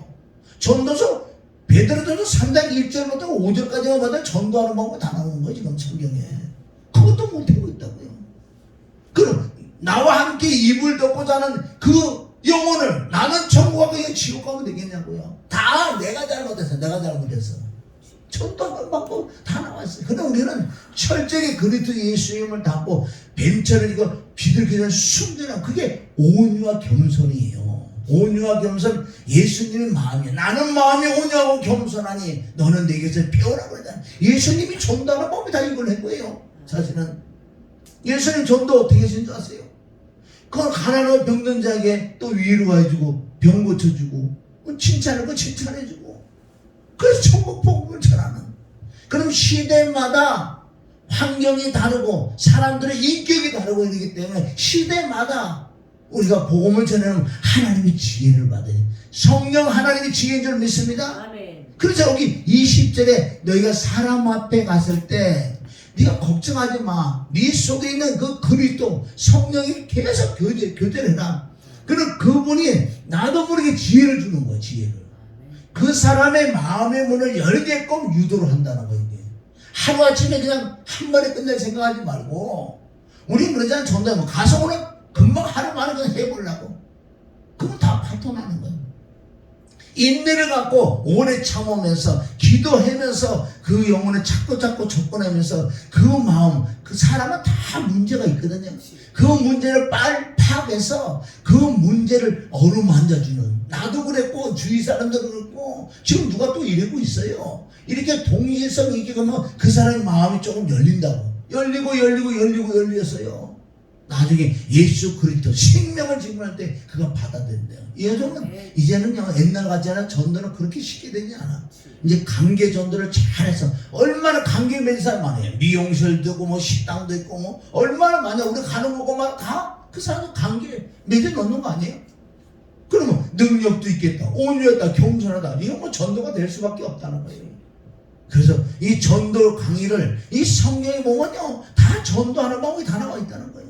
전도서 베드로전서 3장 1절부터 5절까지만 봐도 전도하는 방법 다 나오는 거예요. 지금 성경에. 그것도 못하고 있다고요. 그럼 나와 함께 이불 덮고 자는 그 영혼을 나는 천국 가고 이거 지옥 가면 되겠냐고요. 다 내가 잘못했어. 전도하는 방법 다 나왔어요. 근데 우리는 철저히 그리스도 예수의 힘을 담고 뱀처럼 이거 비둘기는 순전한 그게 온유와 겸손이에요. 온유와 겸손 예수님의 마음이에요. 나는 마음이 온유하고 겸손하니 너는 내게서 배우라 그러잖아요. 예수님이 전도하는 법이 다 이걸 한 거예요. 사실은 예수님 전도 어떻게 하신 줄 아세요? 그건 가난하고 병든 자에게 또 위로해주고 병 고쳐주고 칭찬하고 칭찬해주고 그래서 천국 복음을 전하는. 그럼 시대마다 환경이 다르고 사람들의 인격이 다르고 이러기 때문에 시대마다 우리가 복음을 전하는 하나님의 지혜를 받아요. 성령 하나님의 지혜인 줄 믿습니다. 아멘. 그래서 여기 20절에 너희가 사람 앞에 갔을 때 네가 걱정하지 마. 네 속에 있는 그 그리스도 성령이 계속 교제를 해라. 그럼 그분이 나도 모르게 지혜를 주는 거예요. 지혜를. 그 사람의 마음의 문을 열게끔 유도를 한다는 거예요. 하루아침에 그냥 한 번에 끝낼 생각하지 말고 우리 그러잖아요. 전도하면 가서 오늘 금방 하루 만에 그냥 해보려고. 그건 다 파토나는 거예요. 인내를 갖고 오래 참으면서 기도하면서 그 영혼을 자꾸 접근하면서 그 마음 그 사람은 다 문제가 있거든요. 그 문제를 빨리 파악해서 그 문제를 어루만져주는 나도 그랬고 주위 사람들도 그랬고 지금 누가 또 이러고 있어요. 이렇게 동의성이 있게 가면 그 사람의 마음이 조금 열린다고 열렸어요. 나중에 예수 그리스도 생명을 증거할 때 그가 받아들인대요. 이제는요 옛날 같지 않아 전도는 그렇게 쉽게 되지 않아. 이제 관계 전도를 잘해서 얼마나 관계 맺은 사람 많아요. 미용실도 있고 뭐 식당도 있고 뭐 얼마나 많아요. 우리 가는 곳만 다 그 사람 관계 맺어 놓는 거 아니에요? 그러면 능력도 있겠다, 온유했다, 겸손하다. 이건 뭐 전도가 될 수밖에 없다는 거예요. 그래서 이 전도 강의를 이 성경에 보면요 다 전도하는 방법이 다 나와 있다는 거예요.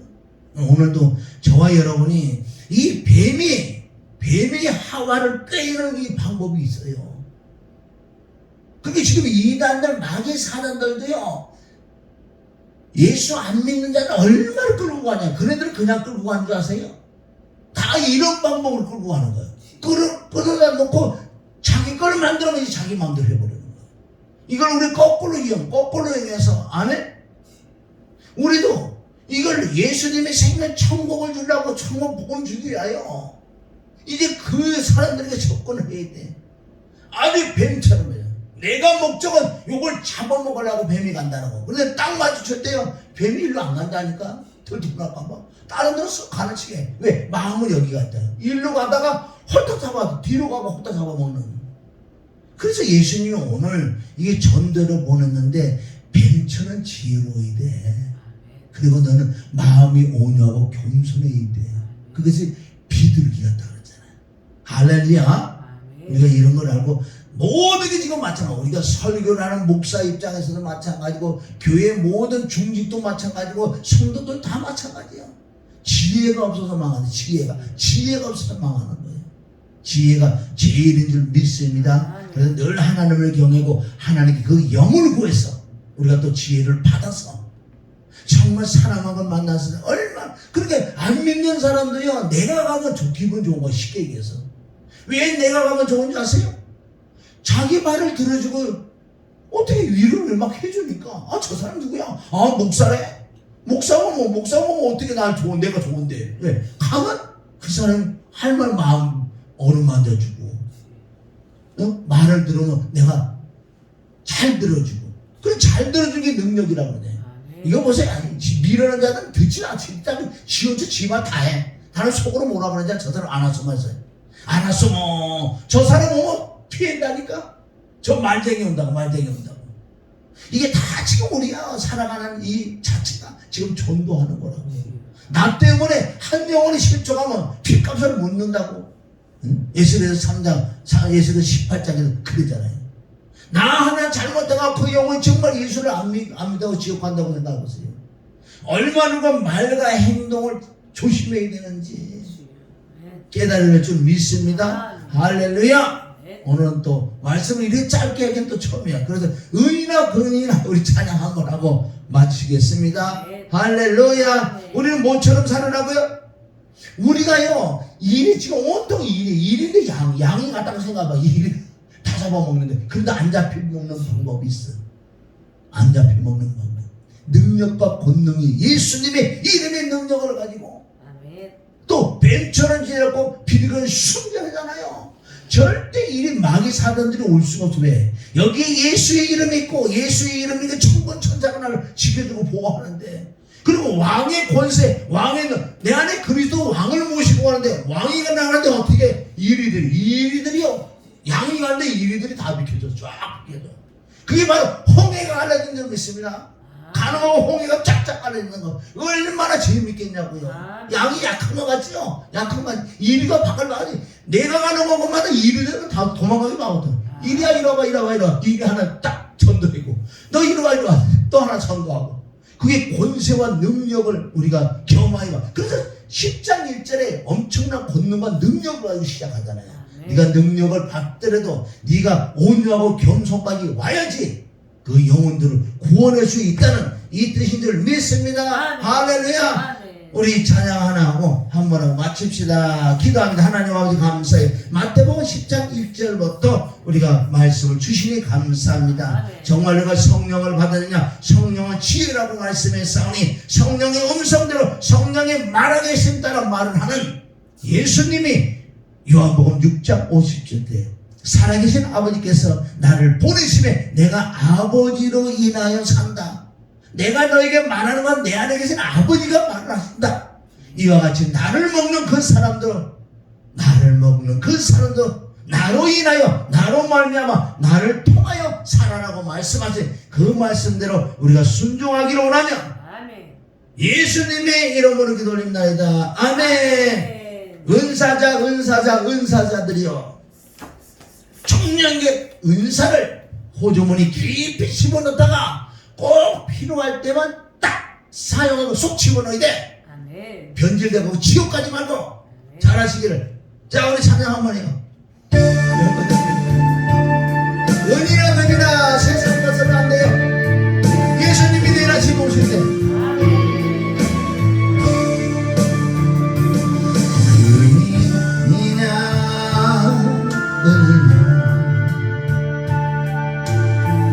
오늘도 저와 여러분이 이 뱀이 하와를 꿰는 이 방법이 있어요. 그게 지금 이단들 마귀 사단들도요 예수 안 믿는 자는 얼마나 끌고 가냐. 그네들은 그냥 끌고 가는 줄 아세요? 다 이런 방법으로 끌고 가는 거예요. 끌어다 놓고 자기 걸 만들어서 자기 마음대로 해버리는 거예요. 이걸 우리 거꾸로 이용해서 안 해? 우리도 이걸 예수님의 생명 천국을 주려고 천국 복음 주기 위하여 이제 그 사람들에게 접근을 해야 돼. 아주 뱀처럼 해요. 내가 목적은 요걸 잡아먹으려고 뱀이 간다는 거. 근데 딱 마주쳤대요. 뱀이 일로 안 간다니까. 들통날까봐. 다른 데로 쓱 가는 치게. 왜? 마음은 여기 갔다. 일로 가다가 홀딱 잡아, 뒤로 가고 홀딱 잡아먹는. 그래서 예수님이 오늘 이게 전도를 보냈는데 뱀처럼 지혜로워야 돼. 그리고 너는 마음이 온유하고 겸손해야 돼. 그것이 비둘기 같다 그랬잖아요. 할렐루야. 우리가 이런 걸 알고 모든 게 지금 마찬가지고 우리가 설교를 하는 목사 입장에서도 마찬가지고 교회 모든 중직도 마찬가지고 성도들 다 마찬가지야. 지혜가 없어서 망하는 지혜가 없어서 망하는 거예요. 지혜가 제일인 줄 믿습니다. 그래서 늘 하나님을 경외하고 하나님께 그 영을 구해서 우리가 또 지혜를 받아서 정말 사랑하고 만나서 얼마나 그렇게 안 믿는 사람도요 내가 가면 기분 좋은 거 쉽게 얘기해서 왜 내가 가면 좋은지 아세요? 자기 말을 들어주고 어떻게 위로를 막 해주니까 아 저 사람 누구야? 아 목사래? 목사면 어떻게 날 내가 좋은데 왜? 가면 그 사람 할 말 마음 어루만져주고 말을 들으면 내가 잘 들어주고 그럼 잘 들어주는 게 능력이라고 그래. 이거 보세요. 미련한 자들은 듣지 않지. 일단 지 혼자 지만 다 해. 다른 속으로 뭐라 그러는지 저 사람 안 왔으면 했어요. 안 왔으면 저 사람 오면 피한다니까. 저 말쟁이 온다고. 이게 다 지금 우리가 살아가는 이 자체가 지금 전도하는 거라고. 나 때문에 한 영혼이 실족하면 핏값을 묻는다고. 예수에서 3장, 예수에서 18장에서 그러잖아요. 나 하나 잘못해가 그 영혼이 정말 예수를 안 믿다고 지옥 간다고 생각해보세요. 얼마나 그 말과 행동을 조심해야 되는지 깨달을 줄 믿습니다. 할렐루야. 오늘은 또 말씀을 이렇게 짧게 하긴 또 처음이야. 그래서 의인아 근인아 우리 찬양 한번 하고 마치겠습니다. 할렐루야. 우리는 뭐처럼 살으라고요? 우리가요 일이 지금 온통 일인데 양이 같다고 생각해봐. 일이 다 잡아먹는데 그런데 안 잡혀 먹는 방법이 있어. 안 잡혀 먹는 방법. 능력과 권능이 예수님의 이름의 능력을 가지고 또 뱀처럼 지내고 비리는 순결하잖아요. 절대 일이 마귀 사단들이 올 수가 없어. 왜? 여기에 예수의 이름이 있고 예수의 이름이 있는 천군 천사가 나를 지켜주고 보호하는데 그리고 왕의 권세 내 안에 그리스도 왕을 모시고 가는데 왕이가 나가는데 어떻게 이리들이요 양이 가는데 이리들이 다 비켜져 쫙 비켜져. 그게 바로 홍해가 갈라진 줄 믿습니다. 가능하고 홍해가 쫙쫙 갈라지는 거 얼마나 재밌겠냐고요. 양이 약한 거 같죠? 약한 거 이리가 밖을 나가지. 내가 가는 것마다 이리들은 다 도망가게 나오거든. 이리야 이리 와 이리 하나 딱 전도되고 너 이리 와 또 하나 전도하고 그게 권세와 능력을 우리가 경험하여 봐. 그래서 10장 1절에 엄청난 권능과 능력을 가지고 시작하잖아요. 네가 능력을 받더라도 네가 온유하고 겸손까지 와야지 그 영혼들을 구원할 수 있다는 이 뜻인 줄 믿습니다. 할렐루야. 우리 찬양 하나 하고 한번 하고 마칩시다. 기도합니다. 하나님 아버지 감사해요. 마태복음 10장 1절부터 우리가 말씀을 주시니 감사합니다. 정말 내가 성령을 받았느냐? 성령은 지혜라고 말씀했사오니 성령의 음성대로 성령의 말하겠음 따라 말을 하는 예수님이 요한복음 6장 50절 때 살아계신 아버지께서 나를 보내심에 내가 아버지로 인하여 산다. 내가 너에게 말하는 건 내 안에 계신 아버지가 말을 하신다. 이와 같이 나를 먹는 그 사람들 나로 인하여 나로 말미암아 나를 통하여 살아라고 말씀하신 그 말씀대로 우리가 순종하기를 원하며 예수님의 이름으로 기도드립니다. 아멘. 은사자들이여 청년의 은사를 호주머니 깊이 집어넣다가 꼭 필요할 때만 딱 사용하고 쏙 집어넣어야 돼. 변질되고 지옥 가지 말고 잘하시기를. 자 우리 찬양 한번 해요. 은이나 세상 것은 안 돼요. 예수님이 내라 지금 오실 때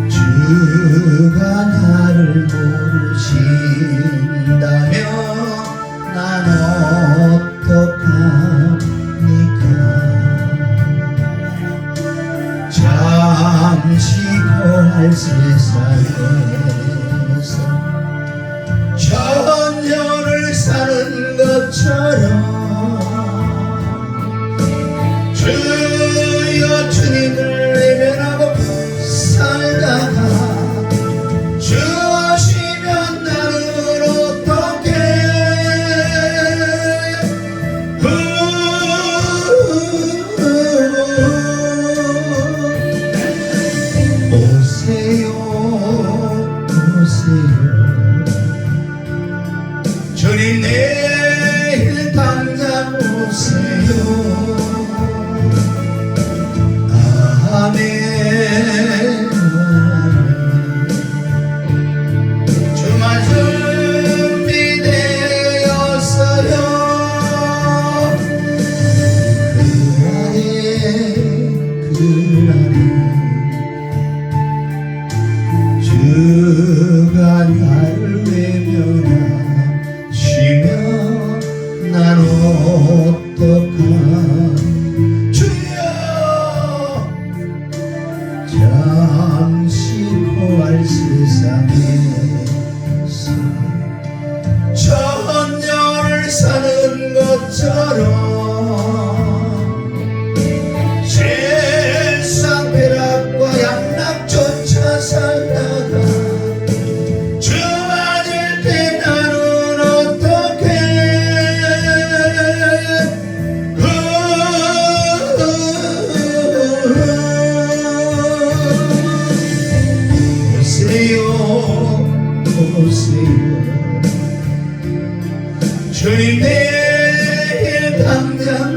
주가 나를 모르신다면 내일 당장 오세요. 아멘. 주말 준비되었어요. 그날에 주가 나를 외면하시면 난 어떡하. 주여 잠시 고할 세상에서 천년을 사는 것처럼 세상 벼락과 양락조차 살다가 주 맞을 때 나는 어떡해. 오세요 오세요. 주님 내일 당장